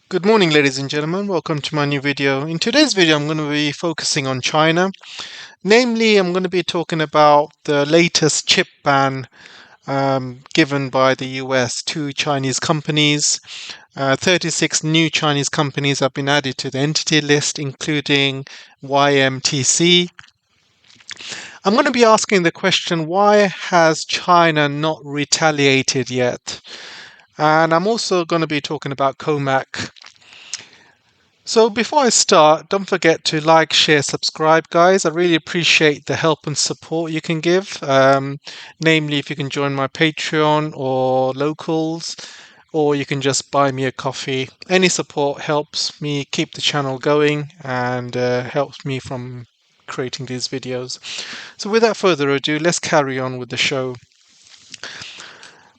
Good morning, ladies and gentlemen. Welcome to my new video. In today's video, I'm going to be focusing on China. Namely, I'm going to be talking about the latest chip ban given by the US to Chinese companies. 36 new Chinese companies have been added to the entity list, including YMTC. I'm going to be asking the question, why has China not retaliated yet? And I'm also going to be talking about COMAC. So before I start, don't forget to like, share, subscribe, guys. I really appreciate the help and support you can give. Namely, if you can join my Patreon or locals, or you can just buy me a coffee. Any support helps me keep the channel going and helps me from creating these videos. So without further ado, let's carry on with the show.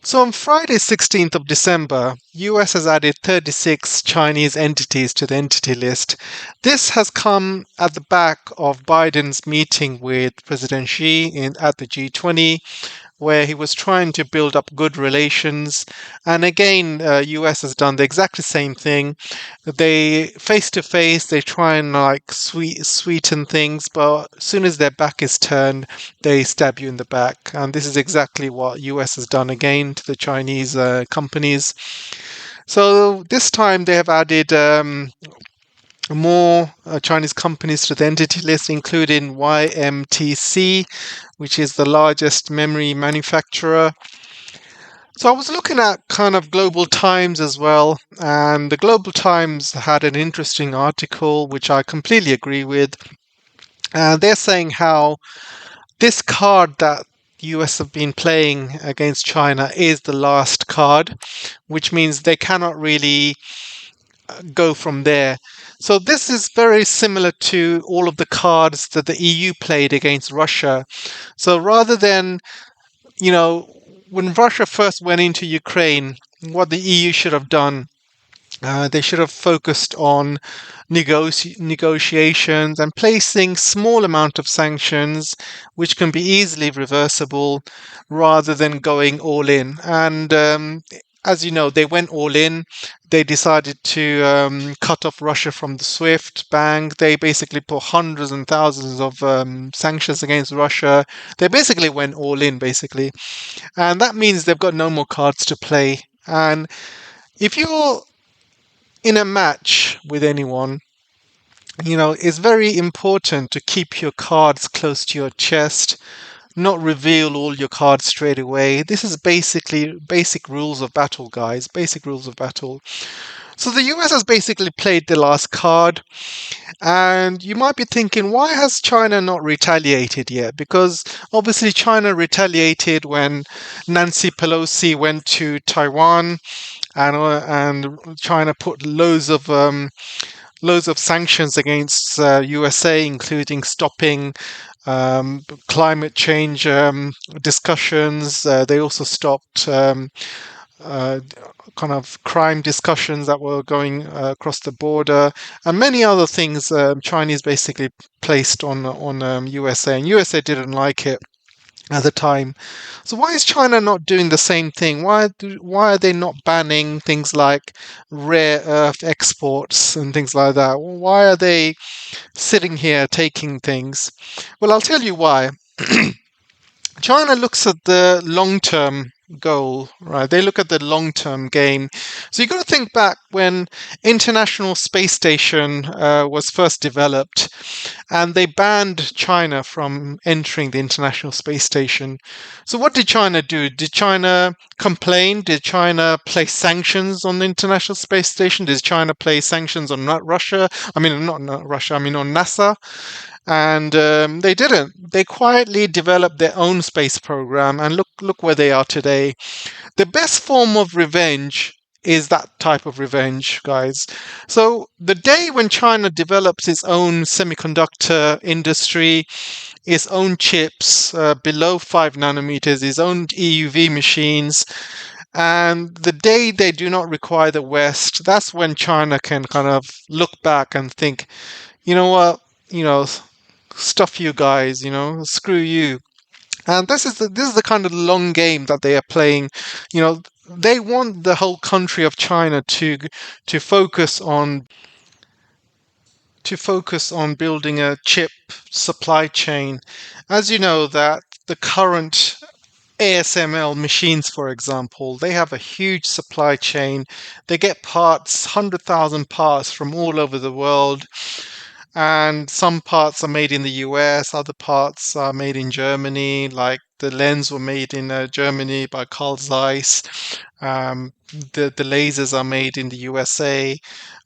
So on Friday, 16th of December, US has added 36 Chinese entities to the entity list. This has come at the back of Biden's meeting with President Xi at the G20, where he was trying to build up good relations. And again, US has done the exactly same thing. They face to face, they try and sweeten things, but as soon as their back is turned, they stab you in the back. And this is exactly what US has done again to the Chinese companies. So this time they have added more Chinese companies to the entity list, including YMTC, which is the largest memory manufacturer. So I was looking at kind of Global Times as well, and the Global Times had an interesting article which I completely agree with. They're saying how this card that US have been playing against China is the last card, which means they cannot really go from there. So this is very similar to all of the cards that the EU played against Russia. So rather than, when Russia first went into Ukraine, what the EU should have done, they should have focused on negotiations and placing small amount of sanctions, which can be easily reversible, rather than going all in. And as you know, they went all in. They decided to cut off Russia from the SWIFT bank. They basically put hundreds and thousands of sanctions against Russia. They basically went all in, basically. And that means they've got no more cards to play. And if you're in a match with anyone, it's very important to keep your cards close to your chest, not reveal all your cards straight away. This is basically basic rules of battle, guys. Basic rules of battle. So the US has basically played the last card, and you might be thinking, why has China not retaliated yet? Because obviously China retaliated when Nancy Pelosi went to Taiwan, and China put loads of sanctions against USA, including stopping climate change discussions. They also stopped uh, kind of crime discussions that were going across the border, and many other things. Chinese basically placed on USA, and USA didn't like it at the time. So why is China not doing the same thing? Why are they not banning things like rare earth exports and things like that? Why are they sitting here taking things? Well, I'll tell you why. China looks at the long term goal, right? They look at the long term game. So you've got to think back when International Space Station was first developed, and they banned China from entering the International Space Station. So what did China do? Did China complain? Did China place sanctions on the International Space Station? Did China place sanctions on Russia? I mean, not Russia. I mean, on NASA. And they didn't. They quietly developed their own space program, and look where they are today. The best form of revenge is that type of revenge, guys. So the day when China develops its own semiconductor industry, its own chips below 5 nanometers, its own EUV machines, and the day they do not require the West, that's when China can kind of look back and think, you know what, you know, stuff you guys, screw you. And this is the kind of long game that they are playing. You know, they want the whole country of China to focus on building a chip supply chain. As you know, that the current ASML machines, for example, they have a huge supply chain. They get parts, 100,000 parts from all over the world. And some parts are made in the US, other parts are made in Germany, like the lens were made in Germany by Carl Zeiss. The lasers are made in the USA.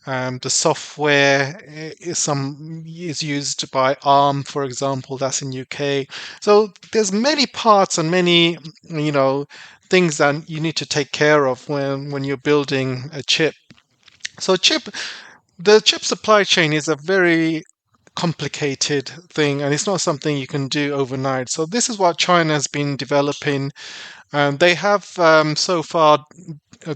The software is used by ARM, for example, that's in UK. So there's many parts and many, things that you need to take care of when you're building a chip. So the chip supply chain is a very complicated thing, and it's not something you can do overnight. So this is what China has been developing. They have so far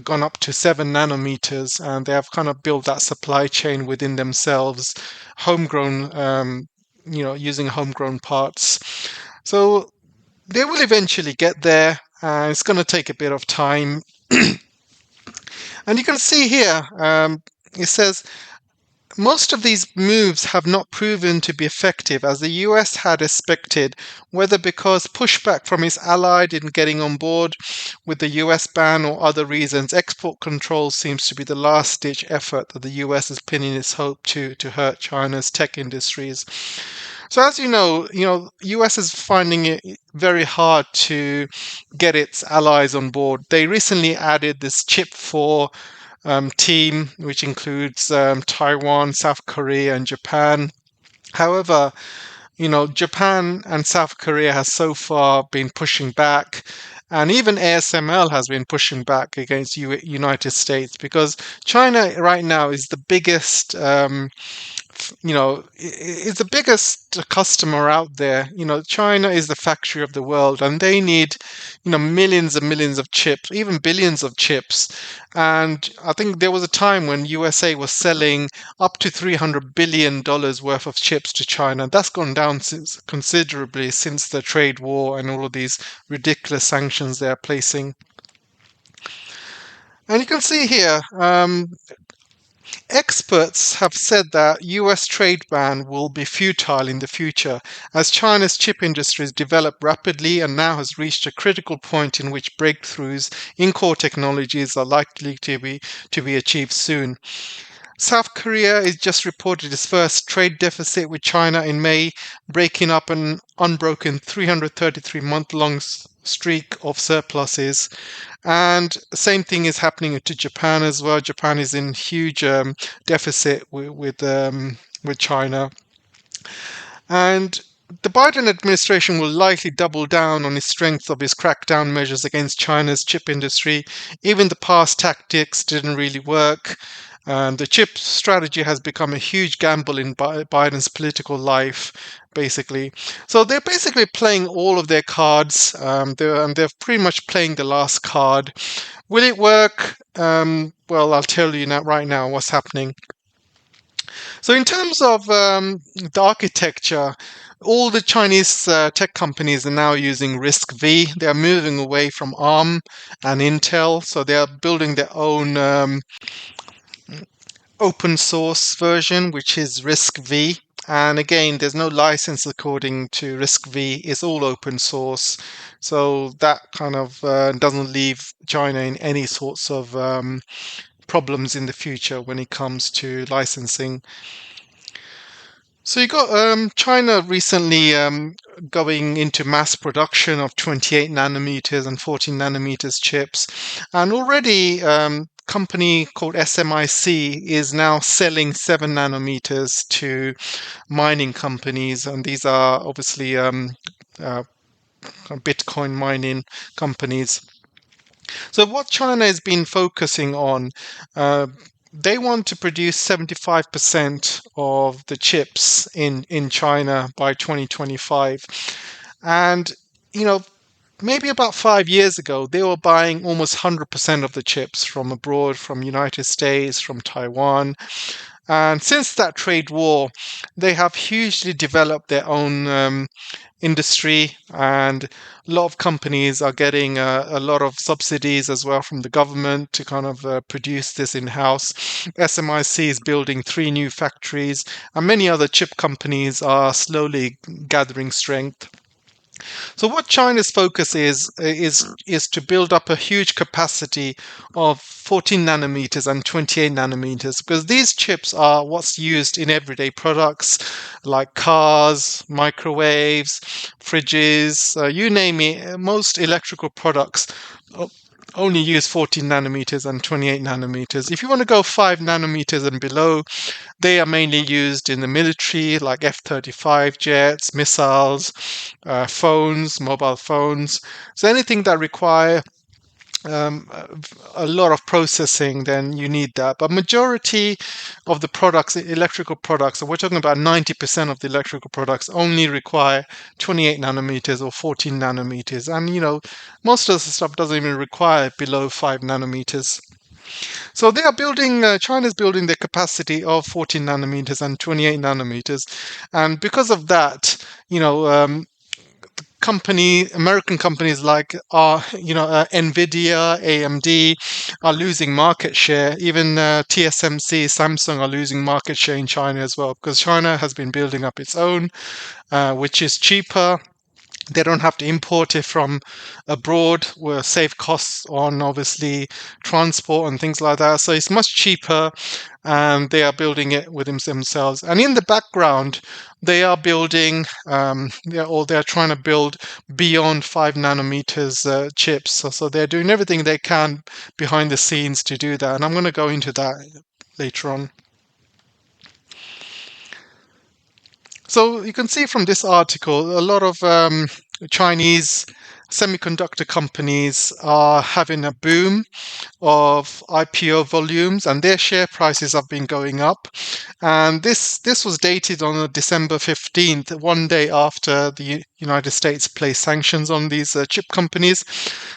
gone up to 7 nanometers, and they have kind of built that supply chain within themselves, homegrown, using homegrown parts. So they will eventually get there. It's going to take a bit of time. And you can see here, it says most of these moves have not proven to be effective as the US had expected, whether because pushback from its ally in getting on board with the US ban or other reasons. Export control seems to be the last-ditch effort that the US is pinning its hope to hurt China's tech industries. So as you know, US is finding it very hard to get its allies on board. They recently added this Chip 4 team, which includes Taiwan, South Korea, and Japan. However, Japan and South Korea has so far been pushing back, and even ASML has been pushing back against United States because China right now is the biggest. Is the biggest customer out there. China is the factory of the world, and they need, millions and millions of chips, even billions of chips. And I think there was a time when USA was selling up to $300 billion worth of chips to China. That's gone down considerably since the trade war and all of these ridiculous sanctions they're placing. And you can see here, experts have said that US trade ban will be futile in the future as China's chip industries develop rapidly and now has reached a critical point in which breakthroughs in core technologies are likely to be achieved soon. South Korea is just reported its first trade deficit with China in May, breaking up an unbroken 333-month-long streak of surpluses. And the same thing is happening to Japan as well. Japan is in huge deficit with China. And the Biden administration will likely double down on the strength of its crackdown measures against China's chip industry. Even the past tactics didn't really work. The chip strategy has become a huge gamble in Biden's political life, basically. So they're basically playing all of their cards. They're pretty much playing the last card. Will it work? Well, I'll tell you right now what's happening. So in terms of the architecture, all the Chinese tech companies are now using RISC-V. They are moving away from ARM and Intel, so they are building their own open source version, which is RISC-V. And again, there's no license according to RISC-V. It's all open source. So that kind of doesn't leave China in any sorts of problems in the future when it comes to licensing. So you got China recently going into mass production of 28 nanometers and 14 nanometers chips. And already company called SMIC is now selling 7 nanometers to mining companies. And these are obviously Bitcoin mining companies. So what China has been focusing on, they want to produce 75% of the chips in China by 2025. And, maybe about 5 years ago, they were buying almost 100% of the chips from abroad, from United States, from Taiwan. And since that trade war, they have hugely developed their own industry, and a lot of companies are getting a lot of subsidies as well from the government to kind of produce this in-house. SMIC is building 3 new factories, and many other chip companies are slowly gathering strength. So what China's focus is to build up a huge capacity of 14 nanometers and 28 nanometers, because these chips are what's used in everyday products like cars, microwaves, fridges, you name it. Most electrical products only use 14 nanometers and 28 nanometers. If you want to go 5 nanometers and below, they are mainly used in the military, like F-35 jets, missiles, phones, mobile phones. So anything that require um, a lot of processing, then you need that. But majority of the products, electrical products, so we're talking about 90% of the electrical products only require 28 nanometers or 14 nanometers. And, most of the stuff doesn't even require below 5 nanometers. So they are building, China's building the capacity of 14 nanometers and 28 nanometers. And because of that, you know, American companies like Nvidia, AMD are losing market share. Even TSMC, Samsung are losing market share in China as well, because China has been building up its own, which is cheaper. They don't have to import it from abroad. Will save costs on obviously transport and things like that. So it's much cheaper, and they are building it with themselves. And in the background, they are building, they're trying to build beyond 5 nanometers chips. So they're doing everything they can behind the scenes to do that. And I'm going to go into that later on. So you can see from this article, a lot of Chinese semiconductor companies are having a boom of IPO volumes, and their share prices have been going up. And this was dated on December 15th, one day after the United States placed sanctions on these chip companies.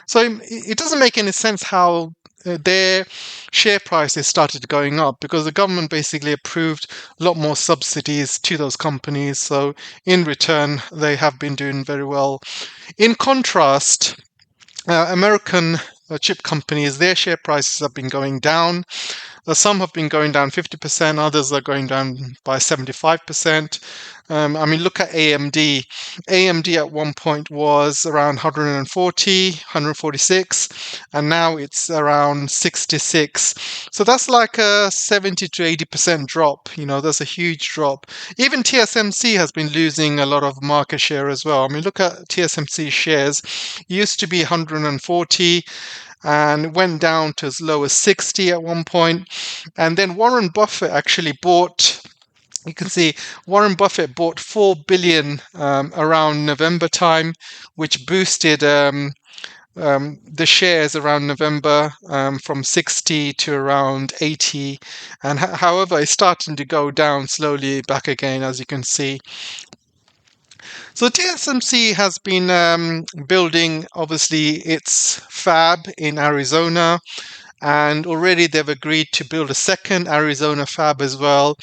So it doesn't make any sense how their share prices started going up, because the government basically approved a lot more subsidies to those companies. So in return, they have been doing very well. In contrast, American chip companies, their share prices have been going down. Some have been going down 50%, others are going down by 75%. Look at AMD. AMD at one point was around 140, 146, and now it's around 66. So that's like a 70 to 80% drop. That's a huge drop. Even TSMC has been losing a lot of market share as well. Look at TSMC shares. It used to be 140 and went down to as low as 60 at one point. And then Warren Buffett actually bought, you can see Warren Buffett bought 4 billion around November time, which boosted the shares around November from 60 to around 80. And however, it's starting to go down slowly back again, as you can see. So TSMC has been building, obviously, its fab in Arizona, and already they've agreed to build a second Arizona fab as well.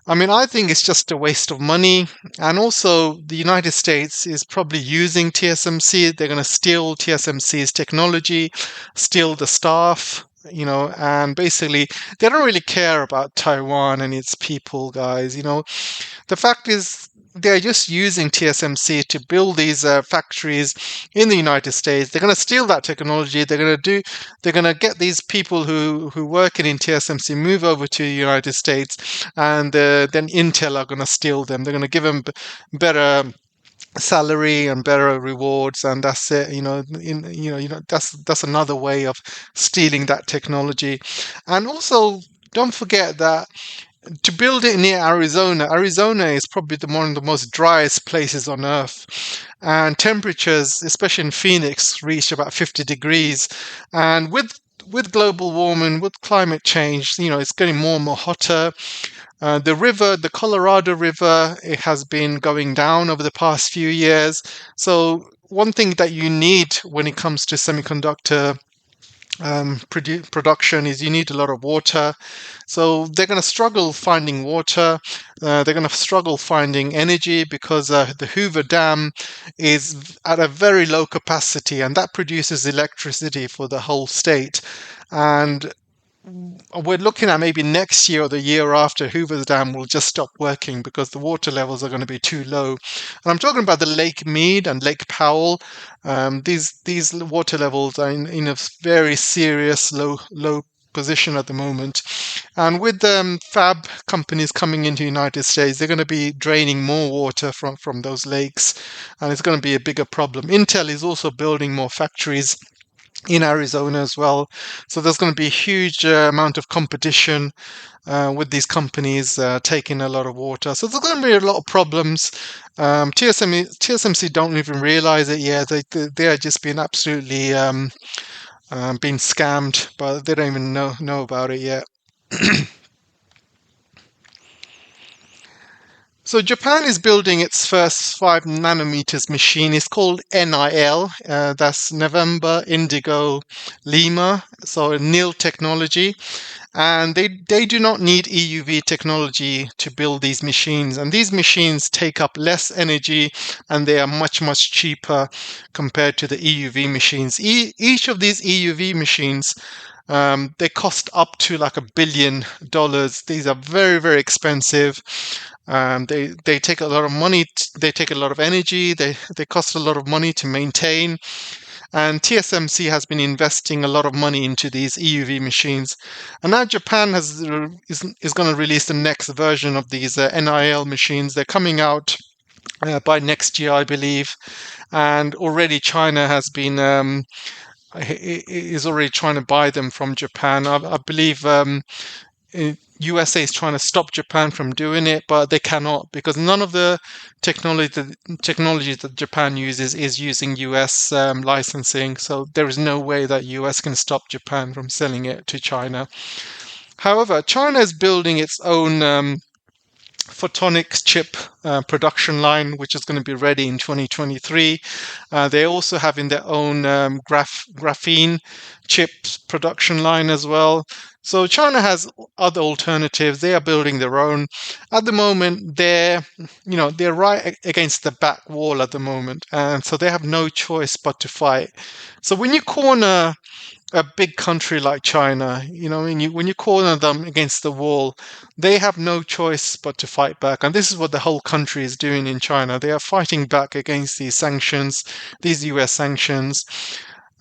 I think it's just a waste of money. And also, the United States is probably using TSMC. They're going to steal TSMC's technology, steal the staff, and basically, they don't really care about Taiwan and its people, guys. The fact is, they're just using TSMC to build these factories in the United States. They're going to steal that technology. They're going to get these people who work in TSMC move over to the United States, and then Intel are going to steal them. They're going to give them better salary and better rewards, and that's it. That's another way of stealing that technology. And also, don't forget that to build it near Arizona, Arizona is probably one of the most driest places on Earth. And temperatures, especially in Phoenix, reach about 50 degrees. And with global warming, with climate change, it's getting more and more hotter. The Colorado River, it has been going down over the past few years. So one thing that you need when it comes to semiconductor production is you need a lot of water. So they're going to struggle finding water. They're going to struggle finding energy because the Hoover Dam is at a very low capacity, and that produces electricity for the whole state. And we're looking at maybe next year or the year after, Hoover's Dam will just stop working because the water levels are going to be too low. And I'm talking about the Lake Mead and Lake Powell. These water levels are in a very serious low position at the moment. And with fab companies coming into the United States, they're going to be draining more water from those lakes, and it's going to be a bigger problem. Intel is also building more factories in Arizona as well. So there's going to be a huge amount of competition with these companies taking a lot of water. So there's going to be a lot of problems. TSMC don't even realize it yet. They are just being absolutely being scammed, but they don't even know about it yet. So Japan is building its first 5 nanometers machine. It's called NIL. That's November Indigo Lima. So NIL technology. And they do not need EUV technology to build these machines. And these machines take up less energy and they are much cheaper compared to the EUV machines. Each of these EUV machines, they cost up to like $1 billion. These are very expensive. They take a lot of money. They take a lot of energy. They cost a lot of money to maintain. And TSMC has been investing a lot of money into these EUV machines. And now Japan is going to release the next version of these NIL machines. They're coming out by next year, I believe. And already China has been is already trying to buy them from Japan. I believe USA is trying to stop Japan from doing it, but they cannot because none of the technology that Japan uses is using US licensing. So there is no way that US can stop Japan from selling it to China. However, China is building its own photonics chip production line, which is going to be ready in 2023. They're also having their own graphene chips production line as well. So China has other alternatives. They are building their own. At the moment, they're right against the back wall at the moment, and so they have no choice but to fight. So when you corner a big country like China, when you corner them against the wall, they have no choice but to fight back. And this is what the whole country is doing in China. They are fighting back against these sanctions, these US sanctions.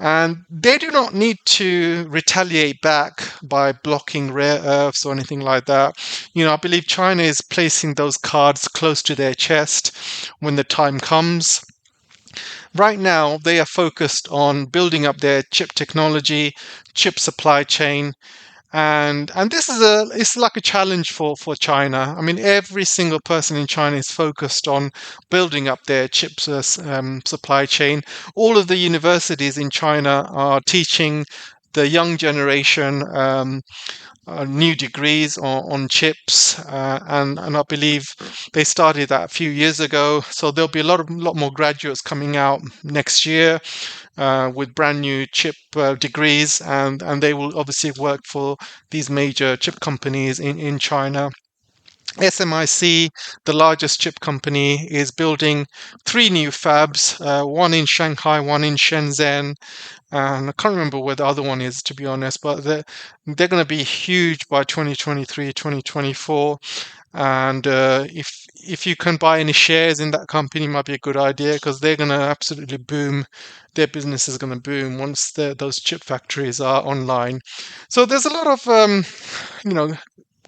And they do not need to retaliate back by blocking rare earths or anything like that. I believe China is placing those cards close to their chest when the time comes. Right now, they are focused on building up their chip technology, chip supply chain, and this is it's like a challenge for China. I mean, every single person in China is focused on building up their chips supply chain. All of the universities in China are teaching the young generation new degrees on chips, and I believe they started that a few years ago. So there'll be a lot more graduates coming out next year with brand new chip degrees, and they will obviously work for these major chip companies in China. SMIC, the largest chip company, is building 3 new fabs, one in Shanghai, one in Shenzhen, and I can't remember where the other one is, to be honest, but they're going to be huge by 2023, 2024. And if you can buy any shares in that company, it might be a good idea because they're going to absolutely boom. Their business is going to boom once those chip factories are online. So there's a lot of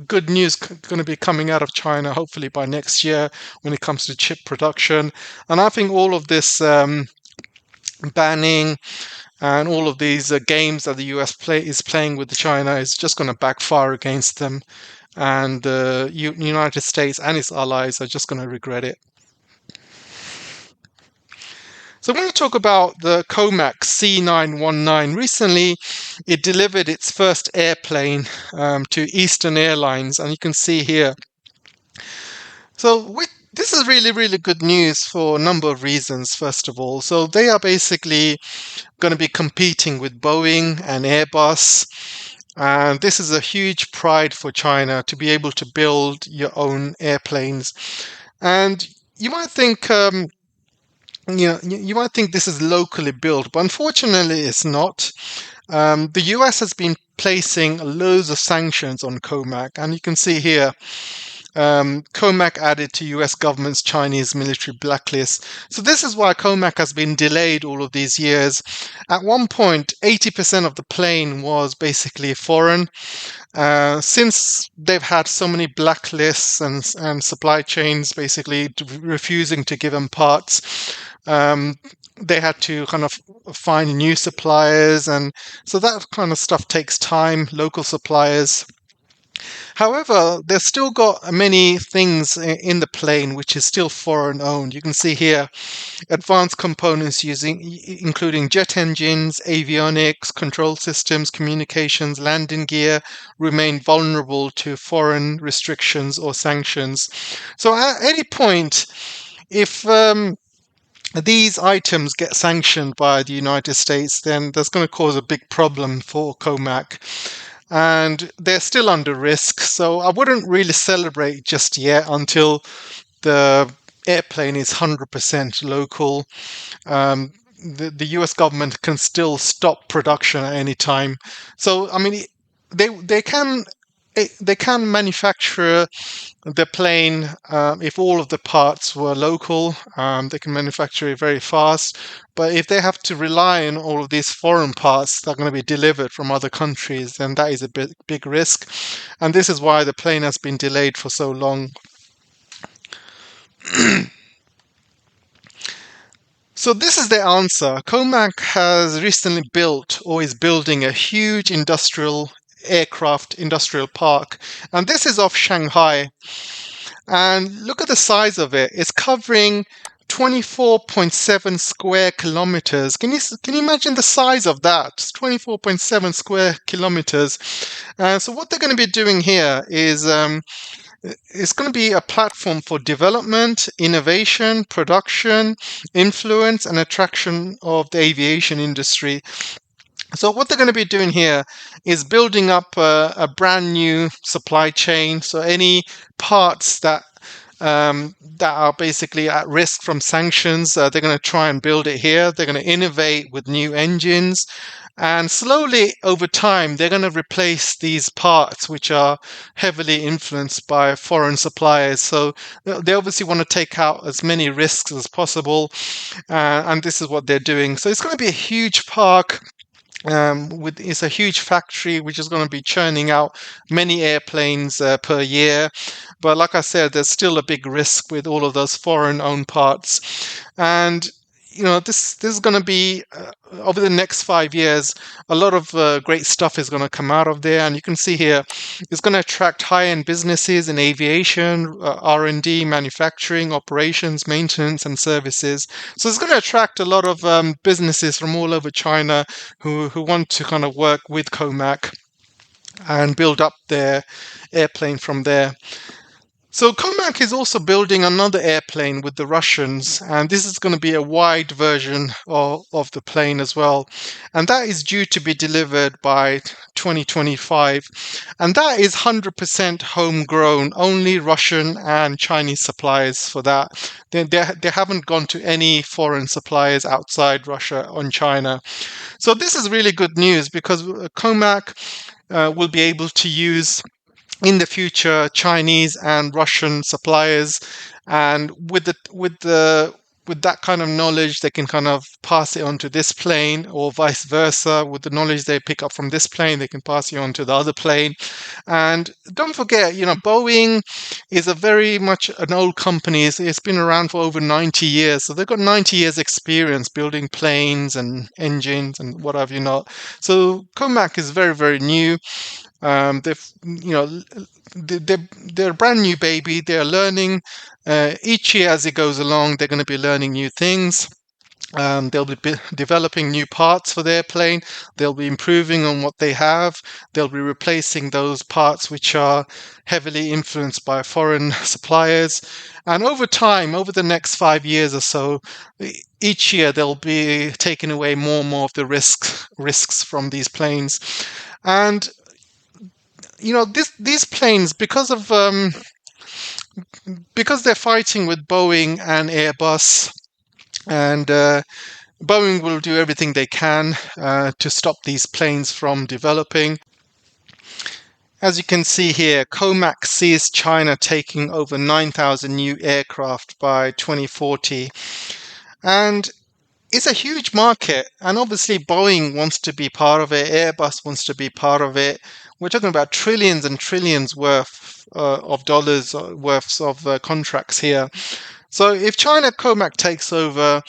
good news going to be coming out of China, hopefully by next year when it comes to chip production. And I think all of this banning and all of these games that the US is playing with China is just going to backfire against them. And the United States and its allies are just going to regret it. So I want to talk about the COMAC C919. Recently, it delivered its first airplane to Eastern Airlines, and you can see here. So with This is really, really good news for a number of reasons, first of all. So they are basically going to be competing with Boeing and Airbus. And this is a huge pride for China to be able to build your own airplanes. And you might think, you might think this is locally built, but unfortunately, it's not. The US has been placing loads of sanctions on COMAC, and you can see here COMAC added to US government's Chinese military blacklist. So this is why COMAC has been delayed all of these years. At one point, 80% of the plane was basically foreign. Since they've had so many blacklists and supply chains basically refusing to give them parts, they had to kind of find new suppliers. And so that kind of stuff takes time, local suppliers. However, they've still got many things in the plane which is still foreign owned. You can see here advanced components including jet engines, avionics, control systems, communications, landing gear remain vulnerable to foreign restrictions or sanctions. So at any point, if these items get sanctioned by the United States, then that's going to cause a big problem for COMAC. And they're still under risk. So I wouldn't really celebrate just yet until the airplane is 100% local. The US government can still stop production at any time. So, I mean, they can. They can manufacture the plane if all of the parts were local. They can manufacture it very fast. But if they have to rely on all of these foreign parts that are going to be delivered from other countries, then that is a big risk. And this is why the plane has been delayed for so long. So this is the answer. COMAC has recently built or is building a huge industrial park. And this is off Shanghai. And look at the size of it. It's covering 24.7 square kilometers. Can you imagine the size of that? It's 24.7 square kilometers. So what they're going to be doing here is it's going to be a platform for development, innovation, production, influence, and attraction of the aviation industry. So what they're going to be doing here is building up a brand new supply chain. So any parts that are basically at risk from sanctions, they're going to try and build it here. They're going to innovate with new engines. And slowly over time, they're going to replace these parts which are heavily influenced by foreign suppliers. So they obviously want to take out as many risks as possible. And this is what they're doing. So it's going to be a huge park. It's a huge factory which is going to be churning out many airplanes per year. But like I said, there's still a big risk with all of those foreign-owned parts. And this is going to be over the next 5 years, a lot of great stuff is going to come out of there. And you can see here, it's going to attract high-end businesses in aviation, R&D, manufacturing, operations, maintenance, and services. So it's going to attract a lot of businesses from all over China who want to kind of work with COMAC and build up their airplane from there. So COMAC is also building another airplane with the Russians, and this is going to be a wide version of the plane as well. And that is due to be delivered by 2025. And that is 100% homegrown, only Russian and Chinese suppliers for that. They haven't gone to any foreign suppliers outside Russia or China. So this is really good news because COMAC will be able to use in the future Chinese and Russian suppliers, and with that kind of knowledge, they can kind of pass it on to this plane, or vice versa. With the knowledge they pick up from this plane, they can pass it on to the other plane. And don't forget, Boeing is a very much an old company. It's been around for over 90 years, so they've got 90 years experience building planes and engines and what have you not. So COMAC is very, very new. They're a brand new baby. They're learning each year as it goes along. They're going to be learning new things. They'll be developing new parts for their plane. They'll be improving on what they have. They'll be replacing those parts which are heavily influenced by foreign suppliers. And over time, over the next 5 years or so, each year they'll be taking away more and more of the risks from these planes. And these planes, because they're fighting with Boeing and Airbus, and Boeing will do everything they can to stop these planes from developing. As you can see here, COMAC sees China taking over 9,000 new aircraft by 2040. And it's a huge market. And obviously, Boeing wants to be part of it. Airbus wants to be part of it. We're talking about trillions and trillions worth of dollars worths of contracts here. So if China COMAC takes over,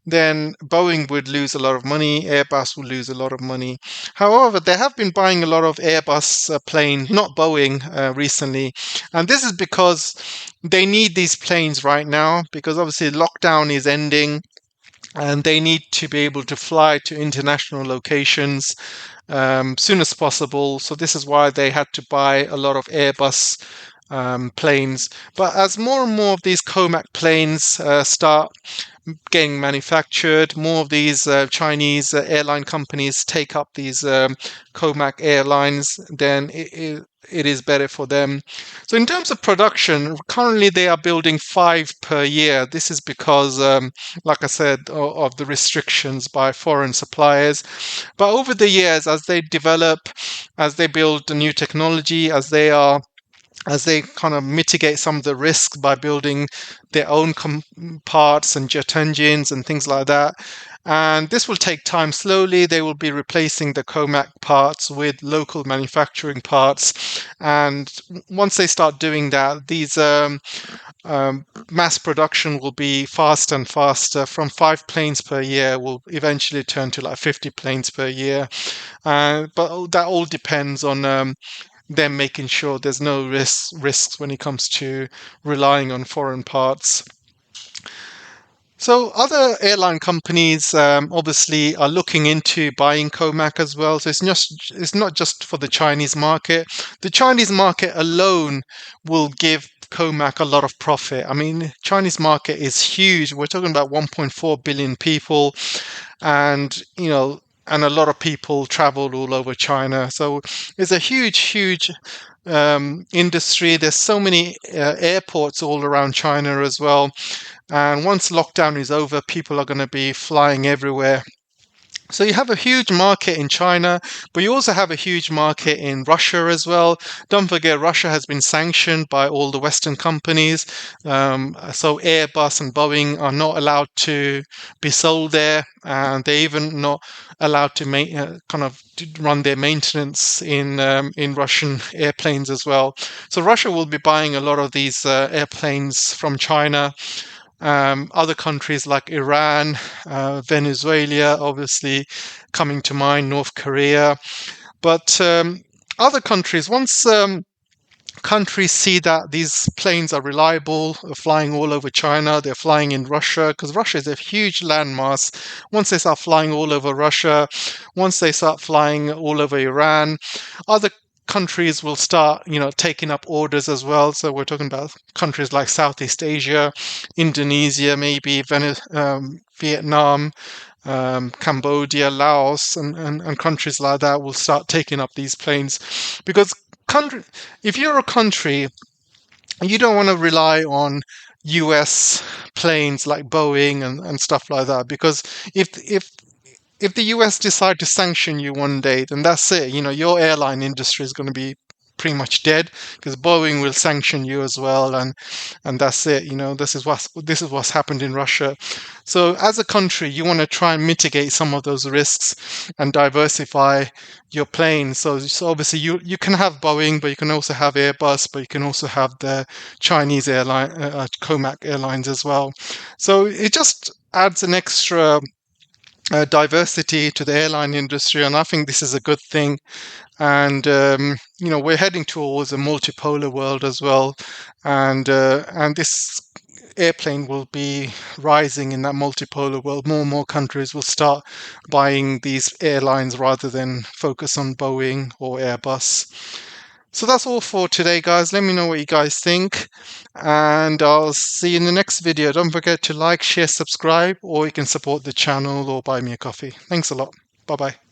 then Boeing would lose a lot of money, Airbus will lose a lot of money. However, they have been buying a lot of Airbus planes, not Boeing, recently. And this is because they need these planes right now, because obviously lockdown is ending and they need to be able to fly to international locations soon as possible. So this is why they had to buy a lot of Airbus planes. But as more and more of these COMAC planes start getting manufactured, more of these Chinese airline companies take up these COMAC airlines, then it is better for them. So in terms of production, currently they are building 5 per year. This is because, like I said, of the restrictions by foreign suppliers. But over the years, as they develop, as they build new technology, as they kind of mitigate some of the risks by building their own parts and jet engines and things like that. And this will take time. Slowly, they will be replacing the COMAC parts with local manufacturing parts. And once they start doing that, these mass production will be faster and faster. From 5 planes per year will eventually turn to like 50 planes per year. But that all depends on them making sure there's no risks when it comes to relying on foreign parts. So other airline companies obviously are looking into buying COMAC as well. So it's not just for the Chinese market. The Chinese market alone will give COMAC a lot of profit. I mean, Chinese market is huge. We're talking about 1.4 billion people, and and a lot of people travel all over China. So it's a huge industry. There's so many airports all around China as well. And once lockdown is over, people are going to be flying everywhere. So you have a huge market in China, but you also have a huge market in Russia as well. Don't forget, Russia has been sanctioned by all the Western companies. So Airbus and Boeing are not allowed to be sold there, and they're even not allowed to run their maintenance in Russian airplanes as well. So Russia will be buying a lot of these airplanes from China. Other countries like Iran, Venezuela, obviously coming to mind, North Korea. But other countries, once countries see that these planes are reliable, flying all over China, they're flying in Russia, because Russia is a huge landmass. Once they start flying all over Russia, once they start flying all over Iran, other countries will start, taking up orders as well. So we're talking about countries like Southeast Asia, Indonesia, maybe Vietnam, Cambodia, Laos, and countries like that will start taking up these planes. Because if you're a country, you don't want to rely on US planes like Boeing and stuff like that. Because if the US decide to sanction you one day, then that's it. Your airline industry is going to be pretty much dead, because Boeing will sanction you as well, and that's it. This is what's happened in Russia. So as a country, you want to try and mitigate some of those risks and diversify your planes. So obviously you can have Boeing, but you can also have Airbus, but you can also have the Chinese airline, COMAC airlines as well. So it just adds an extra diversity to the airline industry, and I think this is a good thing. And we're heading towards a multipolar world as well, and this airplane will be rising in that multipolar world. More and more countries will start buying these airlines rather than focus on Boeing or Airbus. So that's all for today, guys. Let me know what you guys think, and I'll see you in the next video. Don't forget to like, share, subscribe, or you can support the channel or buy me a coffee. Thanks a lot. Bye bye.